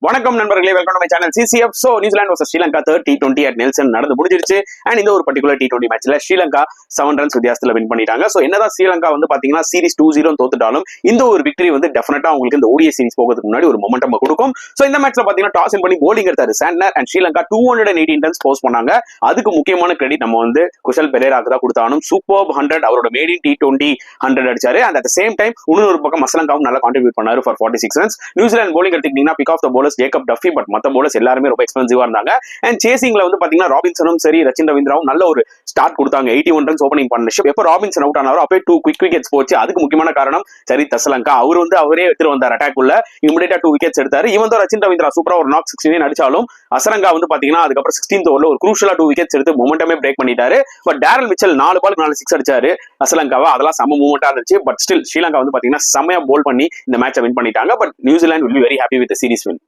வணக்கம் நண்பர்களே, welcome to my channel CCF. So New Zealand vs Sri Lanka third T20 at Nelson நடந்து முடிஞ்சிருச்சு. அண்ட் இந்த ஒரு பர்டிகுலர் T20 மேட்ச்ல ஸ்ரீலங்கா 7 ரன்ஸ் வித்தியாசத்துல வின் பண்ணிட்டாங்க. சோ என்னதான் ஸ்ரீலங்கா வந்து பாத்தீங்கன்னா சீரிஸ் 2-0 தோத்துட்டாலும் இந்த ஒரு விக்டரி வந்து டெஃபினட்டா உங்களுக்கு இந்த ODI சீரிஸ் போகிறதுக்கு முன்னாடி ஒரு மொமெண்டம் கொடுக்கும். சோ இந்த மேட்ச்ல பாத்தீங்கன்னா டாஸ் பண்ணி போலிங் எடுத்தாரு Santner and Sri Lanka 218 runs post பண்ணாங்க. அதுக்கு முக்கியமான கிரெடிட் நம்ம வந்து குஷல் பெரேராக்கு தான் கொடுத்தாலும். சூப்பர் 100 அவரோட மேட் இன் T20 100 அடிச்சாரு. அண்ட் அட் சேம் டைம் இன்னொரு பக்கம் மசலங்காவும் நல்லா கான்ட்ரிபியூட் பண்ணாரு ஃபார் 46 ரன்ஸ். நியூசிலாந்து போலிங் எடுத்துக்கிட்டீங்கன்னா pick of the bowlers Jacob Duffy, but மத்த bowlers எல்லாருமே ரொம்ப எக்ஸ்பென்சிவா இருந்தாங்க. அண்ட் சேசிங்ல வந்து பாத்தீங்கன்னா ராபின்சனும் சரி ரச்சின் ரவீந்திராவும் நல்ல ஒரு ஸ்டார்ட் கொடுத்தாங்க. 81 ரன்ஸ் ஓப்பனிங் பார்ட்னர்ஷிப். எப்போ ராபின்சன் அவுட் ஆனாரோ அப்பவே 2 குவிக் விக்கெட்ஸ் போச்சு. அதுக்கு முக்கியமான காரணம் சரி தசலங்கா. அவர் வந்து அவரே எடுத்து வந்தார் அட்டாக் உள்ள, இமிடியேட்டா 2 விக்கெட்ஸ் எடுத்தாரு. இவன் தான் ரச்சின் ரவீந்திரா சூப்பரா ஒரு நாக் 69 அடிச்சாலும் அசரங்கா வந்து பாத்தீங்கன்னா அதுக்கப்புறம் 16th ஓவர்ல ஒரு குரூஷியலா 2 விக்கெட்ஸ் எடுத்து மொமெண்டமே பிரேக் பண்ணிட்டாரு. பட் டேரல் மிச்சல் 4 பாலுக்கு 4 6 அடிச்சாரு அசலங்காவா. அதெல்லாம் செம மூவ்மெண்டா இருந்துச்சு. பட் ஸ்டில் ஸ்ரீலங்கா வந்து பாத்தீங்கன்னா செமையா போல் பண்ணி இந்த மேட்சை வின் பண்ணிட்டாங்க. But New Zealand will be very happy with the series win.